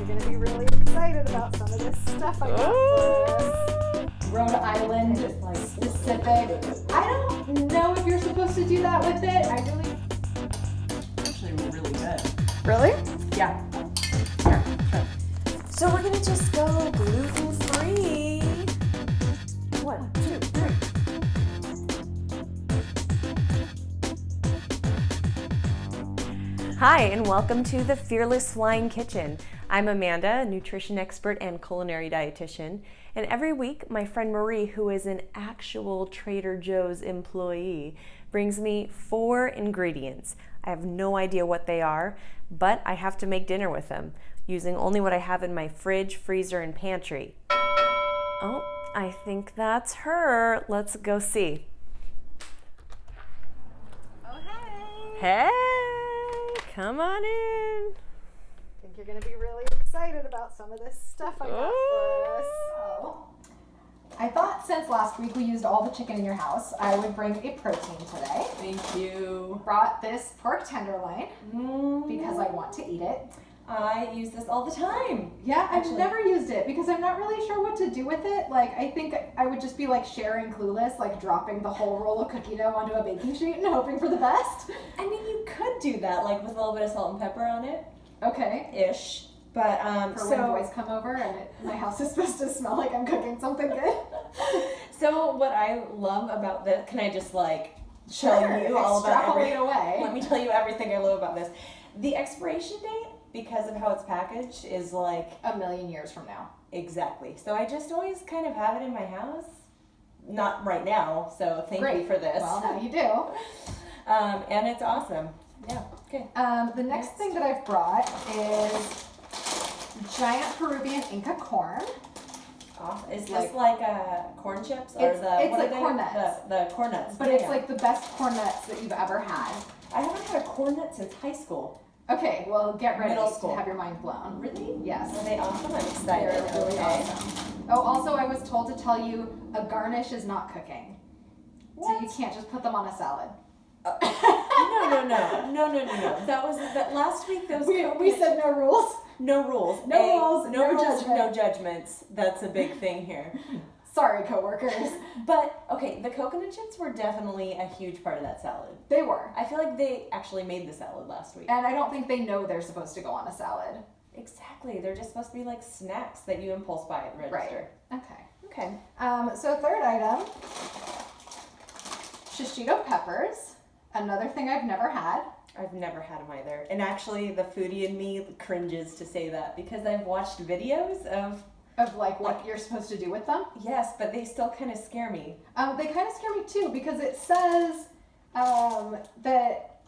You're gonna be really excited about some of this stuff I got for this. Rhode Island specific. I don't know if you're supposed to do that with it. Actually really good. Really? Yeah. So we're gonna just go gluten-free. 1, 2, 3. Hi, and welcome to the Fearless Flying Kitchen. I'm Amanda, a nutrition expert and culinary dietitian, and every week my friend Marie, who is an actual Trader Joe's employee, brings me 4 ingredients. I have no idea what they are, but I have to make dinner with them, using only what I have in my fridge, freezer, and pantry. Oh, I think that's her. Let's go see. Oh, hey! Hey! Come on in. I think you're going to be really excited about some of this stuff I got for us. So, I thought since last week we used all the chicken in your house, I would bring a protein today. Thank you. Brought this pork tenderloin because I want to eat it. I use this all the time. Yeah, I've never used it because I'm not really sure what to do with it. Like, I think I would just be like sharing Clueless, like dropping the whole roll of cookie dough onto a baking sheet and hoping for the best. I mean, you could do that, like with a little bit of salt and pepper on it. Okay. Ish. But, for when boys come over and my house is supposed to smell like I'm cooking something good. So what I love about this, can I just like show you all about extrapolate away. Let me tell you everything I love about this. The expiration date, because of how it's packaged, is like a million years from now. Exactly. So I just always kind of have it in my house. Not right now, so thank you for this. Well, now you do. And it's awesome. Yeah. Okay. The next thing that I've brought is giant Peruvian Inca corn. Awesome. Is this like corn chips or it's like corn nuts? The corn nuts. But it's like the best corn nuts that you've ever had. I haven't had a corn nut since high school. Okay, well, get ready Middle school. to have your mind blown. Really? Yes. Are they awesome? I'm excited. They're really awesome. Oh, also, I was told to tell you a garnish is not cooking. What? So you can't just put them on a salad. No. That was that last week. Those we said no rules. No rules. No judgments. That's a big thing here. Sorry, coworkers. But okay, the coconut chips were definitely a huge part of that salad. They were. I feel like they actually made the salad last week. And I don't think they know they're supposed to go on a salad. Exactly. They're just supposed to be like snacks that you impulse buy at the register. Right. Okay. So third item, Shishito Peppers. Another thing I've never had. I've never had them either. And actually, the foodie in me cringes to say that because I've watched videos of like what you're supposed to do with them? Yes, but they still kind of scare me. They kind of scare me too because it says that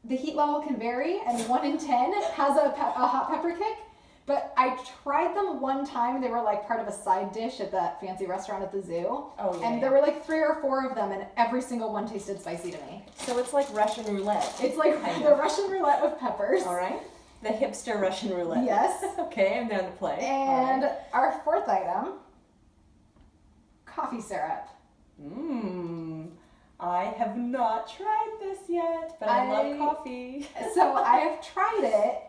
the heat level can vary and 1 in 10 has a hot pepper kick. But I tried them one time. They were like part of a side dish at that fancy restaurant at the zoo. Oh, yeah. And there were like 3 or 4 of them and every single one tasted spicy to me. So it's like Russian roulette. It's like the Russian roulette of peppers. All right. The hipster Russian roulette. Yes. Okay, I'm down to play. And our fourth item, coffee syrup. I have not tried this yet, but I love coffee. So I have tried it.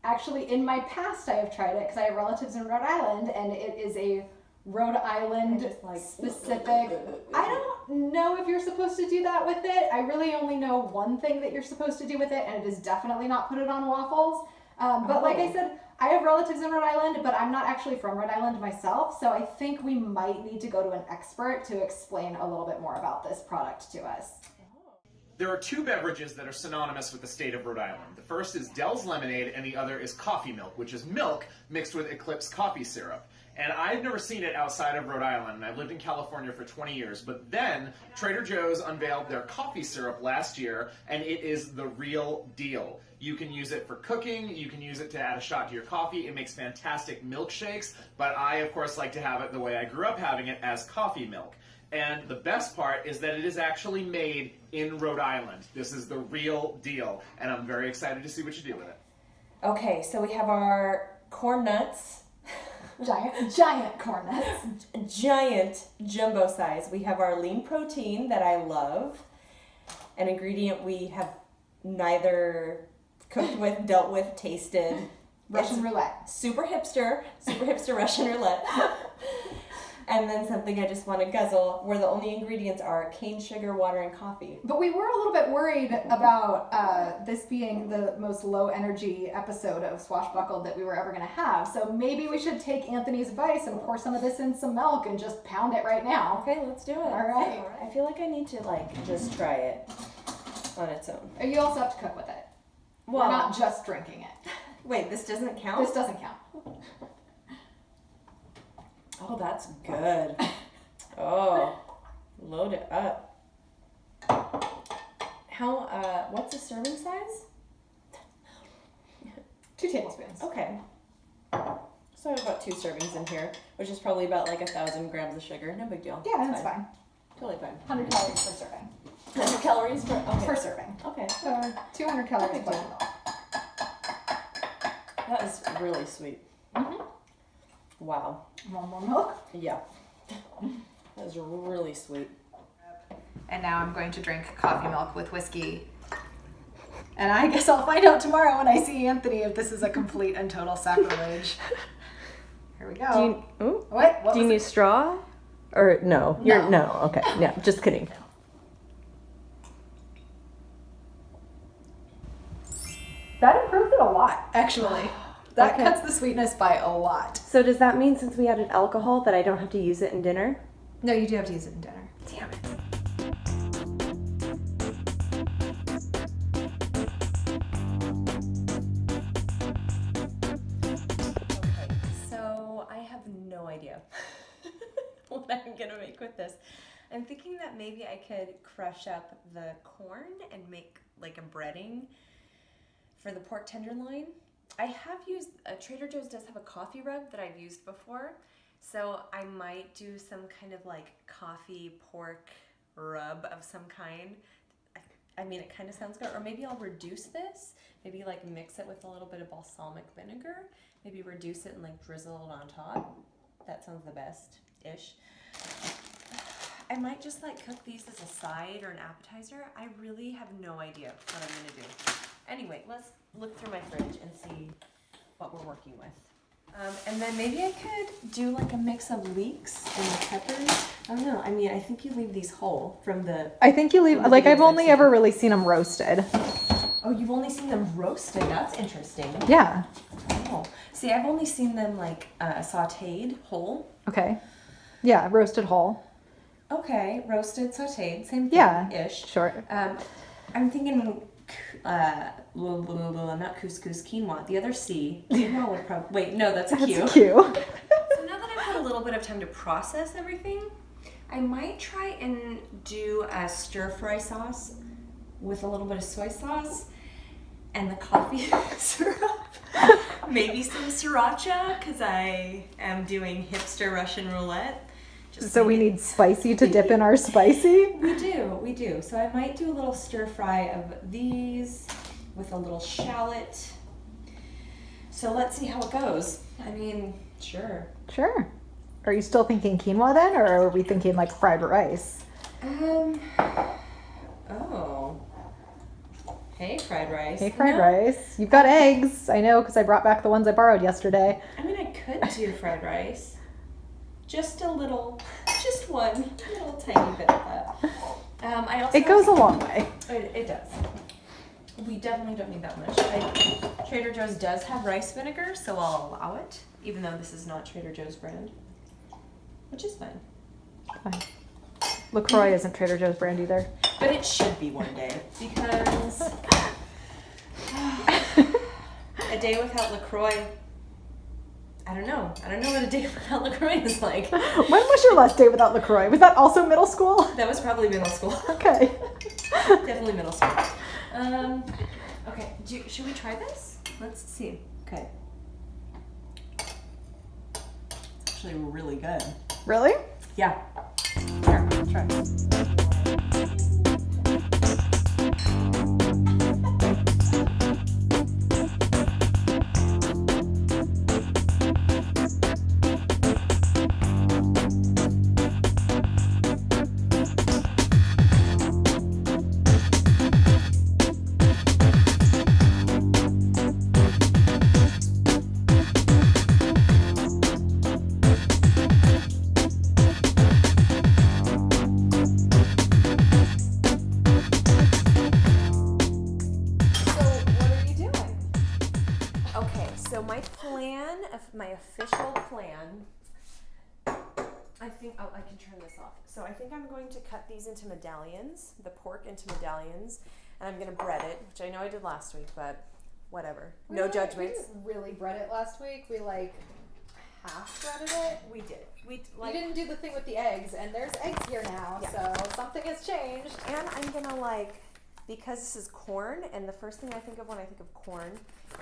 Actually, in my past, I have tried it because I have relatives in Rhode Island, and it is a Rhode Island specific. I don't know if you're supposed to do that with it. I really only know one thing that you're supposed to do with it, and it is definitely not put it on waffles. But like I said, I have relatives in Rhode Island, but I'm not actually from Rhode Island myself, so I think we might need to go to an expert to explain a little bit more about this product to us. There are 2 beverages that are synonymous with the state of Rhode Island. The first is Dell's Lemonade, and the other is coffee milk, which is milk mixed with Eclipse coffee syrup. And I've never seen it outside of Rhode Island, and I've lived in California for 20 years. But then Trader Joe's unveiled their coffee syrup last year, and it is the real deal. You can use it for cooking, you can use it to add a shot to your coffee. It makes fantastic milkshakes, but I, of course, like to have it the way I grew up having it, as coffee milk. And the best part is that it is actually made in Rhode Island. This is the real deal, and I'm very excited to see what you do with it. Okay, so we have our corn nuts. Giant corn nuts. Giant jumbo size. We have our lean protein that I love. An ingredient we have neither cooked with, dealt with, tasted, Russian roulette. Super hipster Russian roulette. And then something I just want to guzzle, where the only ingredients are cane sugar, water, and coffee. But we were a little bit worried about this being the most low energy episode of Swashbuckled that we were ever going to have. So maybe we should take Anthony's advice and pour some of this in some milk and just pound it right now. Okay, let's do it. All right. I feel like I need to just try it on its own. You also have to cook with it. Well, we're not just drinking it. Wait, this doesn't count? This doesn't count. Oh, that's good. Oh, load it up. What's the serving size? 2 tablespoons. Okay. So I have about 2 servings in here, which is probably about 1,000 grams of sugar. No big deal. Yeah, that's fine. Totally fine. 100 calories per serving. 100 calories per serving. Okay. So 200 calories per serving. That is really sweet. Mm-hmm. Wow. Want more milk? Yeah. That is really sweet. And now I'm going to drink coffee milk with whiskey. And I guess I'll find out tomorrow when I see Anthony if this is a complete and total sacrilege. Here we go. What Do you need straw? Or no? No. Okay. Yeah, just kidding. That improves it a lot, actually. That Okay. cuts the sweetness by a lot. So does that mean since we added alcohol that I don't have to use it in dinner? No, you do have to use it in dinner. Damn it. Okay, so I have no idea what I'm gonna make with this. I'm thinking that maybe I could crush up the corn and make like a breading for the pork tenderloin. I have used, Trader Joe's does have a coffee rub that I've used before, so I might do some kind of like coffee pork rub of some kind. I mean, it kind of sounds good. Or maybe I'll reduce this, maybe like mix it with a little bit of balsamic vinegar, maybe reduce it and like drizzle it on top. That sounds the best-ish. I might just like cook these as a side or an appetizer. I really have no idea what I'm gonna do. Anyway, let's look through my fridge and see what we're working with. And then maybe I could do like a mix of leeks and the peppers. I don't know. I mean, I think you leave these whole from the... I think you leave, like, I've only ever really seen them roasted. Oh, you've only seen them roasted. That's interesting. Yeah. Oh. See, I've only seen them like sauteed whole. Okay. Yeah, roasted whole. Okay, roasted, sauteed, same thing-ish. Yeah, sure. I'm thinking, not couscous, quinoa. The other C. Quinoa would probably... Wait, no, that's a Q. That's Q. So now that I've had a little bit of time to process everything, I might try and do a stir-fry sauce with a little bit of soy sauce and the coffee syrup. Maybe some sriracha, because I am doing hipster Russian roulette. So we need spicy to dip in our spicy? We do. So I might do a little stir fry of these with a little shallot. So let's see how it goes. I mean, sure. Sure. Are you still thinking quinoa then, or are we thinking like fried rice? Oh. Hey, fried rice. Hey, fried rice. You've got eggs. I know, because I brought back the ones I borrowed yesterday. I mean, I could do fried rice. Just a little, just one little tiny bit of that. I also It goes a long way. It does. We definitely don't need that much. Trader Joe's does have rice vinegar, so I'll allow it, even though this is not Trader Joe's brand, which is fine. Fine. LaCroix isn't Trader Joe's brand either. But it should be one day, because a day without LaCroix, I don't know what a day without LaCroix is like. When was your last day without LaCroix? Was that also middle school? That was probably middle school. Okay. Definitely middle school. Okay, should we try this? Let's see. Okay. It's actually really good. Really? Yeah. Here, I'll try. So my plan, my official plan, I think, oh, I can turn this off. So I think I'm going to cut these into medallions, the pork into medallions, and I'm going to bread it, which I know I did last week, but whatever. No judgments. We didn't really bread it last week. We like half breaded it. We did. We didn't do the thing with the eggs, and there's eggs here now, so something has changed. And I'm going to because this is corn, and the first thing I think of when I think of corn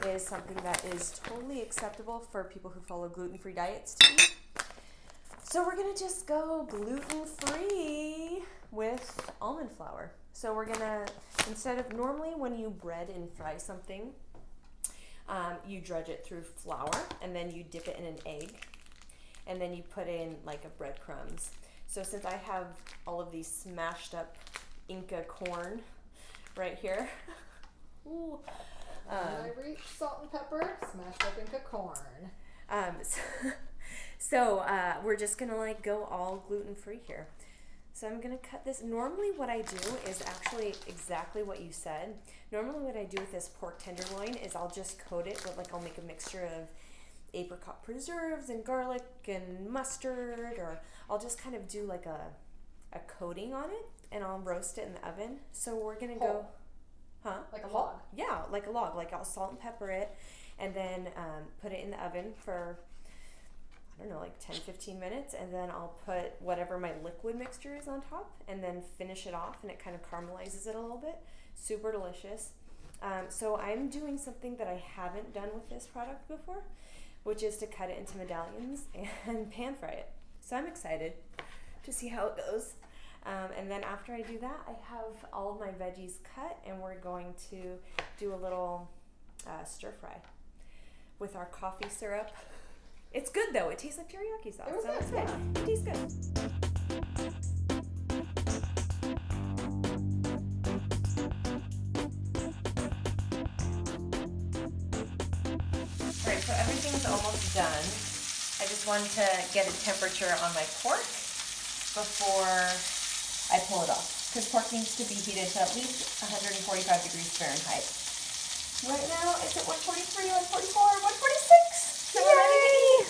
is something that is totally acceptable for people who follow gluten-free diets to eat. So we're gonna just go gluten-free with almond flour. So we're gonna, instead of normally when you bread and fry something, you dredge it through flour and then you dip it in an egg and then you put in like a breadcrumbs. So since I have all of these smashed up Inca corn right here. Ooh. I reach salt and pepper, smashed up Inca corn. So we're just gonna go all gluten-free here. So I'm gonna cut this. Normally what I do is actually exactly what you said. Normally what I do with this pork tenderloin is I'll just coat it with I'll make a mixture of apricot preserves and garlic and mustard, or I'll just kind of do a coating on it and I'll roast it in the oven. So we're gonna go, like a log. Yeah, like a log. I'll salt and pepper it and then put it in the oven for, I don't know, 10-15 minutes, and then I'll put whatever my liquid mixture is on top and then finish it off, and it kind of caramelizes it a little bit. Super delicious. So I'm doing something that I haven't done with this product before, which is to cut it into medallions and pan fry it. So I'm excited to see how it goes. And then after I do that, I have all of my veggies cut, and we're going to do a little stir fry with our coffee syrup. It's good though. It tastes like teriyaki sauce. It was It's good. good. It tastes good. All right, so everything's almost done. I just wanted to get a temperature on my pork before I pull it off, because pork needs to be heated to at least 145 degrees Fahrenheit. Right now it's at 143, 144, 146. So we're ready to eat.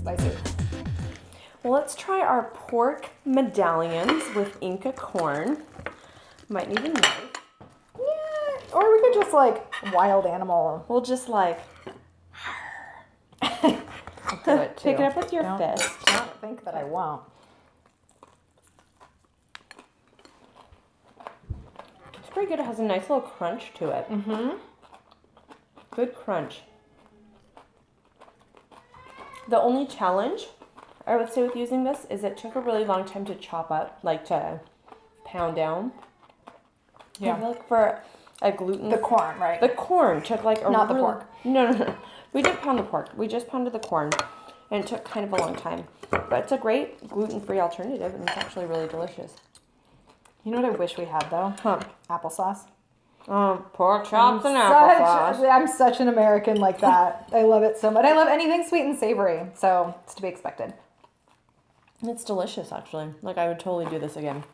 Spicy. Well, let's try our pork medallions with Inca corn. Might need a knife. Yeah, or we could just wild animal. We'll just do it too. pick it up with your fist. Don't think that I won't. It's pretty good. It has a nice little crunch to it. Mm-hmm. Good crunch. The only challenge I would say with using this is it took a really long time to chop up, to pound down. Yeah. I feel like for a gluten... The corn, right? The corn took a Not the pork. No. We didn't pound the pork. We just pounded the corn. And it took kind of a long time. But it's a great gluten-free alternative, and it's actually really delicious. You know what I wish we had, though? Huh. Applesauce. Pork chops and applesauce. I'm such an American like that. I love it so much. I love anything sweet and savory, so it's to be expected. It's delicious, actually. I would totally do this again.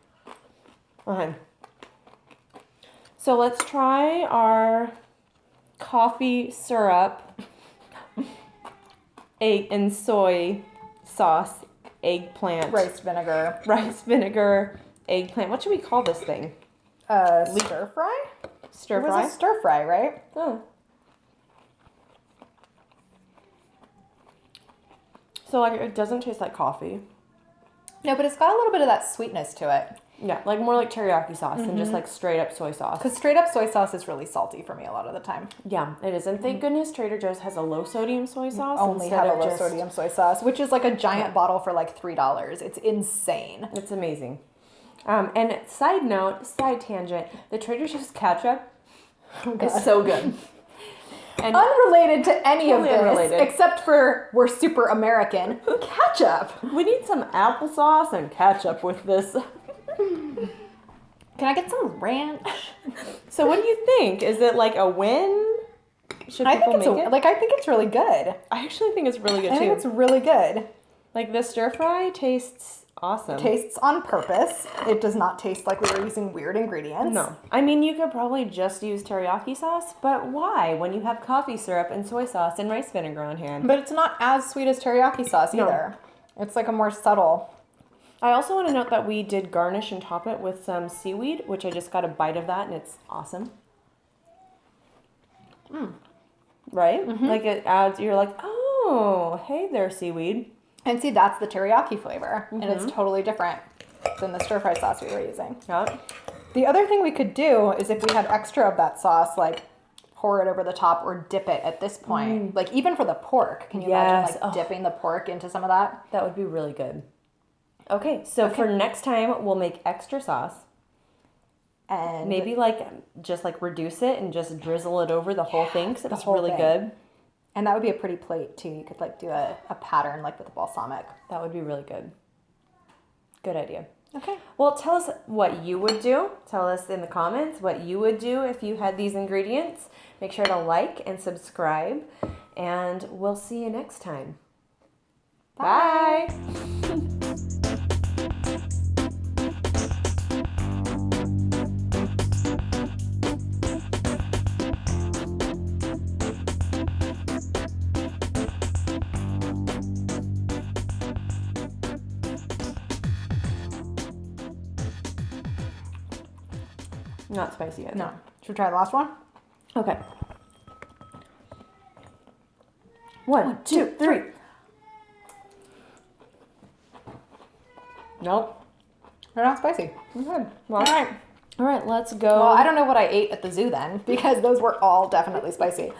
Okay. So let's try our coffee syrup, egg and soy sauce, eggplant. Rice vinegar, eggplant. What should we call this thing? Stir fry? Stir It was fry? a stir fry, right? Oh. So it doesn't taste like coffee. No, but it's got a little bit of that sweetness to it. Yeah, more like teriyaki sauce than just straight up soy sauce. Because straight up soy sauce is really salty for me a lot of the time. Yeah, it is. And thank goodness Trader Joe's has a low sodium soy sauce. Only instead have a of low sodium soy sauce, which is a giant bottle for $3. It's insane. It's amazing. And side tangent, the Trader Joe's ketchup is so good. And Unrelated to any of Totally this, unrelated. except for we're super American. Ketchup. we need some applesauce and ketchup with this. Can I get some ranch? So what do you think? Is it a win? Should I people think it's make it? like I think it's really good. I actually think it's really good I too. think it's really good. Like the stir fry tastes awesome. Tastes on purpose. It does not taste like we were using weird ingredients. No. I mean, you could probably just use teriyaki sauce, but why when you have coffee syrup and soy sauce and rice vinegar on hand? But it's not as sweet as teriyaki sauce No. either. It's like a more subtle. I also want to note that we did garnish and top it with some seaweed, which I just got a bite of that and it's awesome. Right? Like it adds, you're like, oh, hey there, seaweed. And see, that's the teriyaki flavor. And it's totally different than the stir fry sauce we were using. Yeah. The other thing we could do is if we had extra of that sauce, like pour it over the top or dip it at this point. Like even for the pork, can you imagine like dipping the pork into some of that? That would be really good. Okay, so for next time, we'll make extra sauce. And Maybe like just like reduce it and just drizzle it over the whole thing because it's whole really thing. good. And that would be a pretty plate too. You could like do a pattern like with the balsamic. That would be really good. Good idea. Okay. Well, tell us what you would do. Tell us in the comments what you would do if you had these ingredients. Make sure to like and subscribe, and we'll see you next time. Bye. Not spicy yet. No. Should we try the last one? Okay. 1, 2, 3. Nope. They're not spicy. Okay. Well, all right. Let's go. Well, I don't know what I ate at the zoo then because those were all definitely spicy.